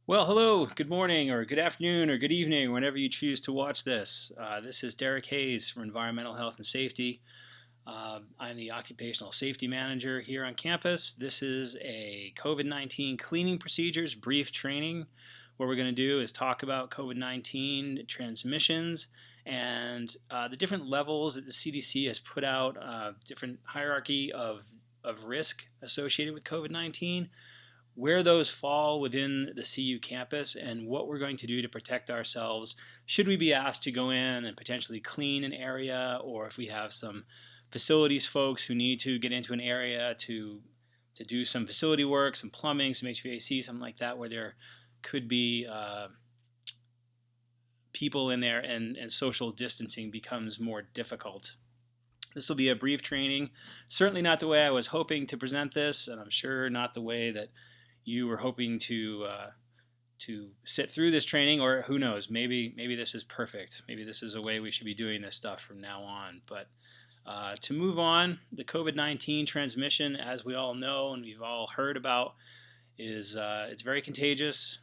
Well, hello, good morning, or good afternoon, or good evening, whenever you choose to watch this. This is Derek Hayes from Environmental Health and Safety. I'm the Occupational Safety Manager here on campus. This is a COVID-19 cleaning procedures brief training. What we're going to do is talk about COVID-19 transmissions and the different levels that the CDC has put out, different hierarchy of risk associated with COVID-19, where those fall within the CU campus, and what we're going to do to protect ourselves should we be asked to go in and potentially clean an area, or if we have some facilities folks who need to get into an area to do some facility work, some plumbing, some HVAC, something like that, where there could be people in there and social distancing becomes more difficult. This will be a brief training. Certainly not the way I was hoping to present this, and I'm sure not the way that you were hoping to sit through this training, or who knows, maybe this is perfect. Maybe this is a way we should be doing this stuff from now on. But to move on, the COVID-19 transmission, as we all know and we've all heard about, is it's very contagious.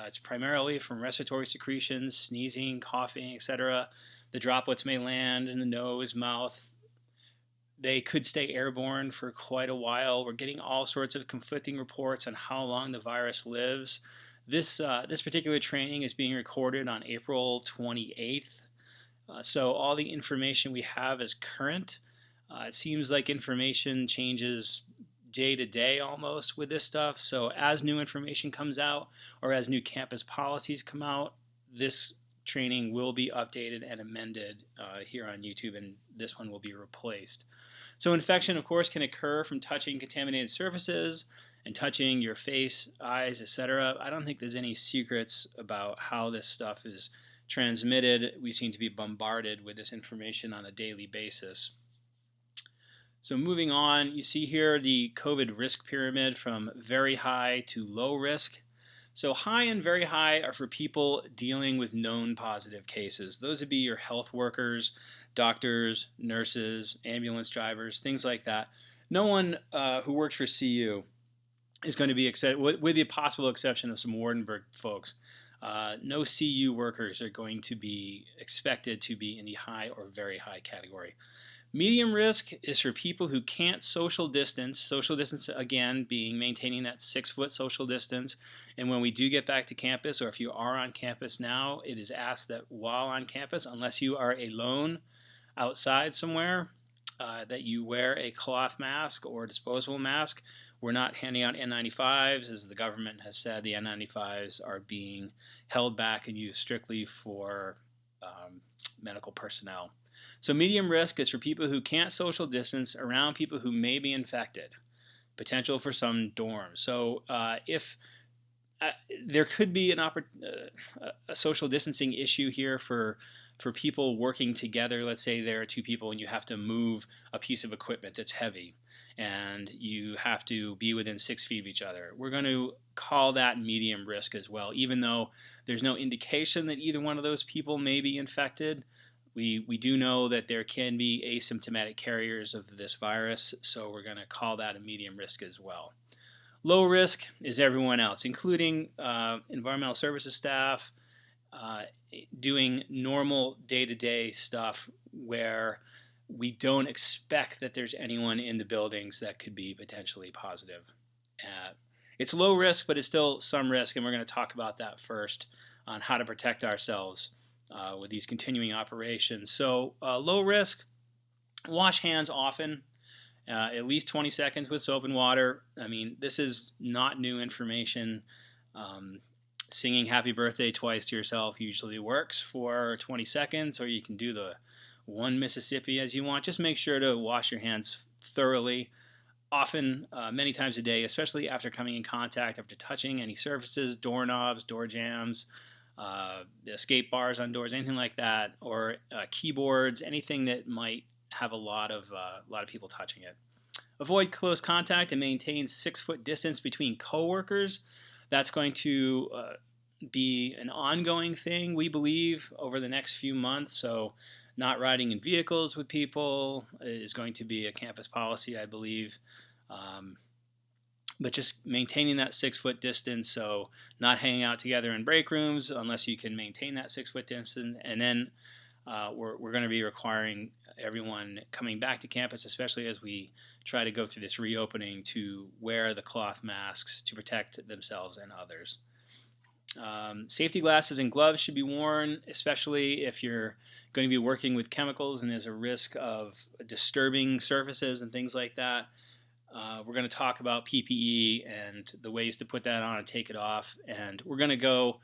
It's primarily from respiratory secretions, sneezing, coughing, etc. The droplets may land in the nose, mouth. They could stay airborne for quite a while. We're getting all sorts of conflicting reports on how long the virus lives. This particular training is being recorded on April 28th. So all the information we have is current. It seems like information changes day to day almost with this stuff. So as new information comes out, or as new campus policies come out, this training will be updated and amended here on YouTube, and this one will be replaced. So infection, of course, can occur from touching contaminated surfaces and touching your face, eyes, etc. I don't think there's any secrets about how this stuff is transmitted. We seem to be bombarded with this information on a daily basis. So moving on, you see here the COVID risk pyramid from very high to low risk. So high and very high are for people dealing with known positive cases. Those would be your health workers, doctors, nurses, ambulance drivers, things like that. No one who works for CU is going to be expected, with the possible exception of some Wardenburg folks. No CU workers are going to be expected to be in the high or very high category. Medium risk is for people who can't social distance. Social distance, again, being maintaining that 6-foot social distance. And when we do get back to campus, or if you are on campus now, it is asked that while on campus, unless you are alone outside somewhere, that you wear a cloth mask or disposable mask. We're not handing out N95s, as the government has said. The N95s are being held back and used strictly for medical personnel. So medium risk is for people who can't social distance around people who may be infected. Potential for some dorms. So if there could be a social distancing issue here for people working together. Let's say there are two people and you have to move a piece of equipment that's heavy, and you have to be within 6 feet of each other. We're going to call that medium risk as well, even though there's no indication that either one of those people may be infected. We do know that there can be asymptomatic carriers of this virus, so we're going to call that a medium risk as well. Low risk is everyone else, including environmental services staff, doing normal day-to-day stuff where we don't expect that there's anyone in the buildings that could be potentially positive. It's low risk, but it's still some risk, and we're going to talk about that first on how to protect ourselves with these continuing operations. So low risk, wash hands often, at least 20 seconds with soap and water. I mean, this is not new information. Singing happy birthday twice to yourself usually works for 20 seconds, or you can do the one Mississippi as you want. Just make sure to wash your hands thoroughly, often, many times a day, especially after coming in contact, after touching any surfaces, doorknobs, door jambs, the escape bars on doors, anything like that, or keyboards, anything that might have a lot of people touching it. Avoid close contact and maintain 6-foot distance between coworkers. That's going to be an ongoing thing, we believe, over the next few months. So not riding in vehicles with people is going to be a campus policy, I believe. but just maintaining that 6 foot distance. So not hanging out together in break rooms unless you can maintain that 6 foot distance. And then we're going to be requiring everyone coming back to campus, especially as we try to go through this reopening, to wear the cloth masks to protect themselves and others. Safety glasses and gloves should be worn, especially if you're going to be working with chemicals and there's a risk of disturbing surfaces and things like that. We're going to talk about PPE and the ways to put that on and take it off. And we're going to go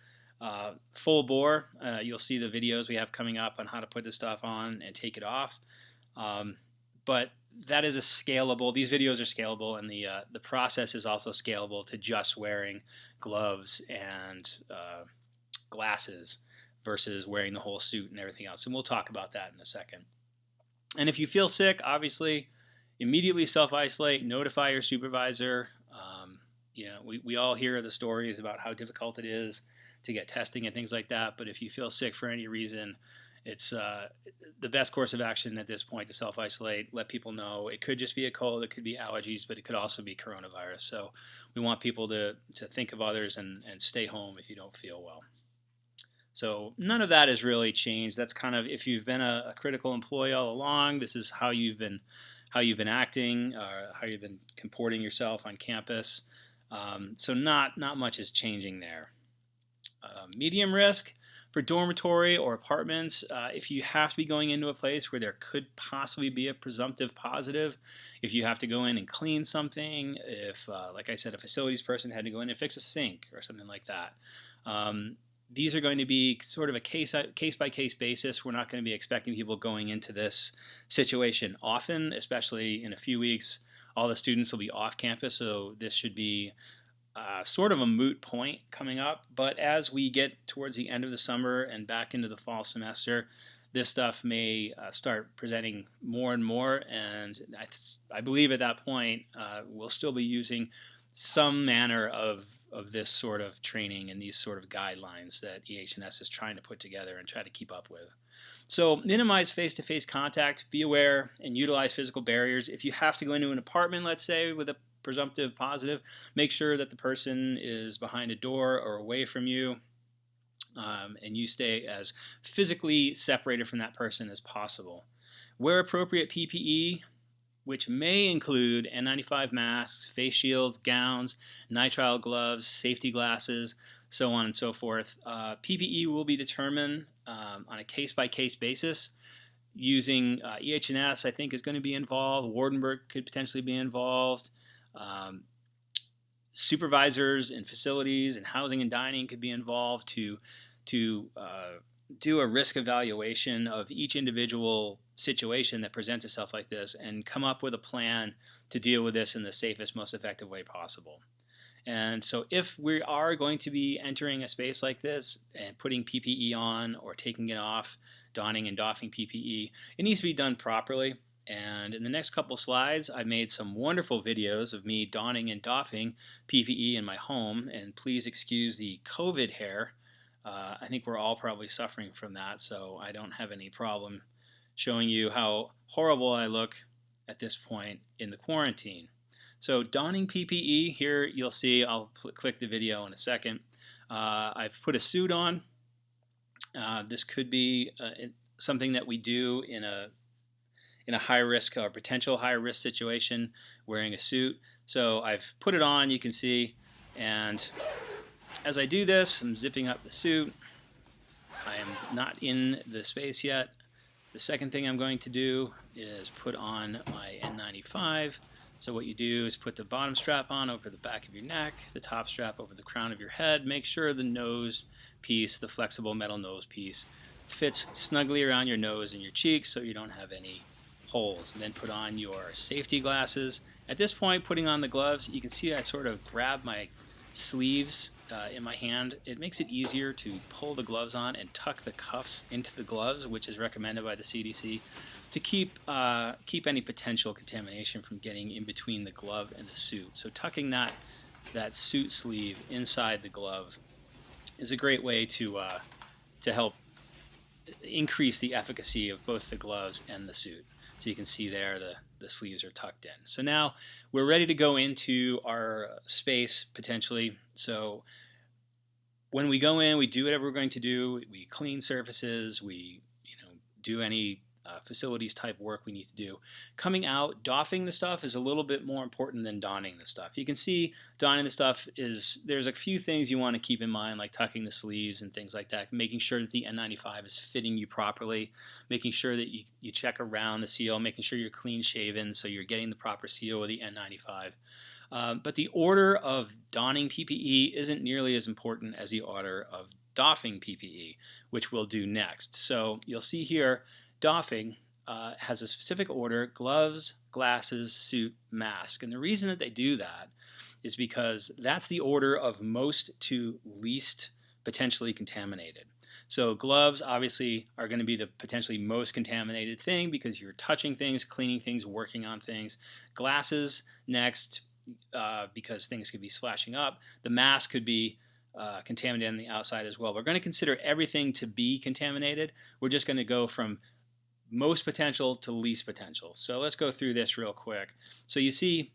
full bore. You'll see the videos we have coming up on how to put this stuff on and take it off. But that is these videos are scalable, and the process is also scalable to just wearing gloves and glasses versus wearing the whole suit and everything else. And we'll talk about that in a second. And if you feel sick, obviously, immediately self-isolate, notify your supervisor. We all hear the stories about how difficult it is to get testing and things like that. But if you feel sick for any reason, it's the best course of action at this point to self-isolate. Let people know. It could just be a cold, it could be allergies, but it could also be coronavirus. So we want people to think of others and stay home if you don't feel well. So none of that has really changed. That's kind of, if you've been a critical employee all along, this is how you've been acting, how you've been comporting yourself on campus. So not much is changing there. Medium risk for dormitory or apartments. If you have to be going into a place where there could possibly be a presumptive positive, if you have to go in and clean something, if, like I said, a facilities person had to go in and fix a sink or something like that. These are going to be sort of a case-by-case basis. We're not going to be expecting people going into this situation often, especially in a few weeks. All the students will be off campus, so this should be sort of a moot point coming up. But as we get towards the end of the summer and back into the fall semester, this stuff may start presenting more and more. And I believe at that point, we'll still be using some manner of this sort of training and these sort of guidelines that EH&S is trying to put together and try to keep up with. So minimize face-to-face contact, be aware, and utilize physical barriers. If you have to go into an apartment, let's say, with a presumptive positive, make sure that the person is behind a door or away from you, and you stay as physically separated from that person as possible. Wear appropriate PPE, which may include N95 masks, face shields, gowns, nitrile gloves, safety glasses, so on and so forth. PPE will be determined on a case-by-case basis. Using EH&S, I think, is going to be involved. Wardenburg could potentially be involved. Supervisors in facilities and housing and dining could be involved to do a risk evaluation of each individual situation that presents itself like this and come up with a plan to deal with this in the safest, most effective way possible. And so if we are going to be entering a space like this and putting PPE on or taking it off, donning and doffing PPE, it needs to be done properly. And in the next couple slides, I made some wonderful videos of me donning and doffing PPE in my home. And please excuse the COVID hair. I think we're all probably suffering from that, so I don't have any problem showing you how horrible I look at this point in the quarantine. So donning PPE, here you'll see, I'll click the video in a second. I've put a suit on. This could be something that we do in a high risk or potential high risk situation, wearing a suit. So I've put it on, you can see, and as I do this, I'm zipping up the suit. I am not in the space yet. The second thing I'm going to do is put on my N95. So what you do is put the bottom strap on over the back of your neck, the top strap over the crown of your head. Make sure the nose piece, the flexible metal nose piece, fits snugly around your nose and your cheeks so you don't have any holes. And then put on your safety glasses. At this point, putting on the gloves, you can see I sort of grab my sleeves in my hand. It makes it easier to pull the gloves on and tuck the cuffs into the gloves, which is recommended by the CDC, to keep any potential contamination from getting in between the glove and the suit. So tucking that suit sleeve inside the glove is a great way to help increase the efficacy of both the gloves and the suit. So you can see there the sleeves are tucked in. So now we're ready to go into our space potentially. So when we go in, we do whatever we're going to do. We clean surfaces. We do any facilities type work we need to do. Coming out, doffing the stuff is a little bit more important than donning the stuff. You can see donning the stuff there's a few things you want to keep in mind, like tucking the sleeves and things like that, making sure that the N95 is fitting you properly, making sure that you check around the seal, making sure you're clean shaven so you're getting the proper seal with the N95. But the order of donning PPE isn't nearly as important as the order of doffing PPE, which we'll do next. So you'll see here, doffing has a specific order: gloves, glasses, suit, mask. And the reason that they do that is because that's the order of most to least potentially contaminated. So gloves obviously are going to be the potentially most contaminated thing because you're touching things, cleaning things, working on things. Glasses next, because things could be splashing up. The mask could be contaminated on the outside as well. We're going to consider everything to be contaminated. We're just going to go from most potential to least potential. So let's go through this real quick. So you see,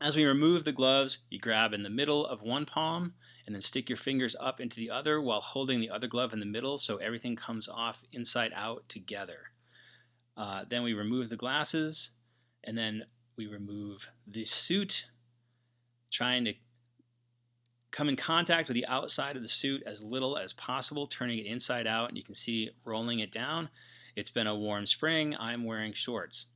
as we remove the gloves, you grab in the middle of one palm and then stick your fingers up into the other while holding the other glove in the middle so everything comes off inside out together. Then we remove the glasses, and then we remove the suit, trying to come in contact with the outside of the suit as little as possible, turning it inside out, and you can see rolling it down. It's been a warm spring. I'm wearing shorts.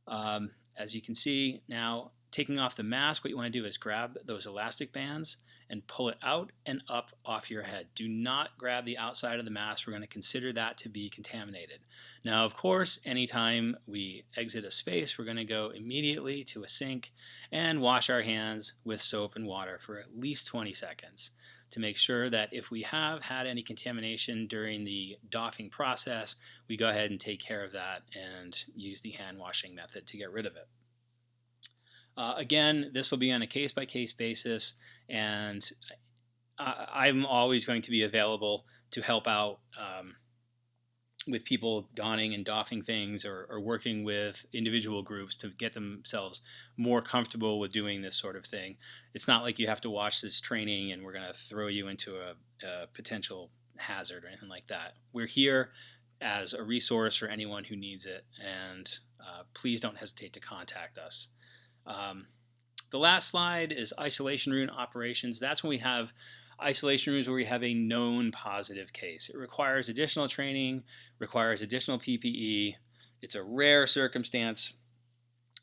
As you can see now, taking off the mask, what you want to do is grab those elastic bands and pull it out and up off your head. Do not grab the outside of the mask. We're going to consider that to be contaminated. Now, of course, anytime we exit a space, we're going to go immediately to a sink and wash our hands with soap and water for at least 20 seconds to make sure that if we have had any contamination during the doffing process, we go ahead and take care of that and use the hand washing method to get rid of it. Again, this will be on a case-by-case basis, and I'm always going to be available to help out with people donning and doffing things, or working with individual groups to get themselves more comfortable with doing this sort of thing. It's not like you have to watch this training and we're going to throw you into a potential hazard or anything like that. We're here as a resource for anyone who needs it, and please don't hesitate to contact us. The last slide is isolation room operations. That's when we have isolation rooms where we have a known positive case. It requires additional training, requires additional PPE. It's a rare circumstance.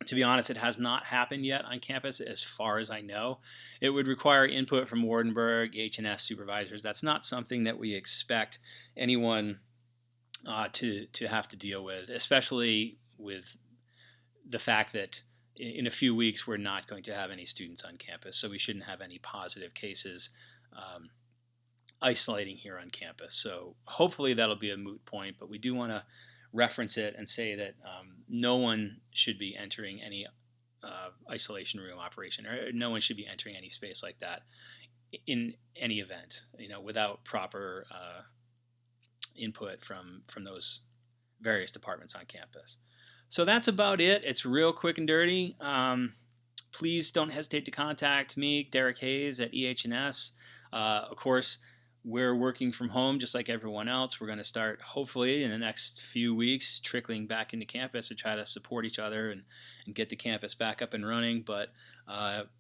To be honest, it has not happened yet on campus as far as I know. It would require input from Wardenburg, H&S supervisors. That's not something that we expect anyone to have to deal with, especially with the fact that in a few weeks we're not going to have any students on campus, so we shouldn't have any positive cases isolating here on campus. So hopefully that'll be a moot point, but we do want to reference it and say that no one should be entering any isolation room operation, or no one should be entering any space like that in any event, without proper input from those various departments on campus. So that's about it. It's real quick and dirty. Please don't hesitate to contact me, Derek Hayes at EH&S. Of course, we're working from home just like everyone else. We're going to start, hopefully, in the next few weeks, trickling back into campus to try to support each other and get the campus back up and running. But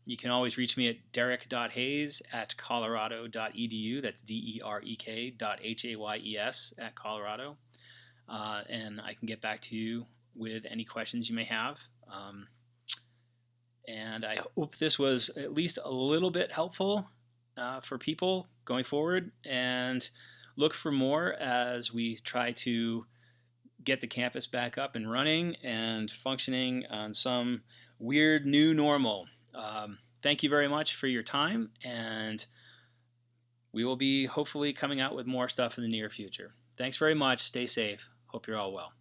you can always reach me at derek.hayes@colorado.edu. That's derek.hayes @Colorado. And I can get back to you with any questions you may have. And I hope this was at least a little bit helpful for people going forward, and look for more as we try to get the campus back up and running and functioning on some weird new normal. Thank you very much for your time, and we will be hopefully coming out with more stuff in the near future. Thanks very much. Stay safe. Hope you're all well.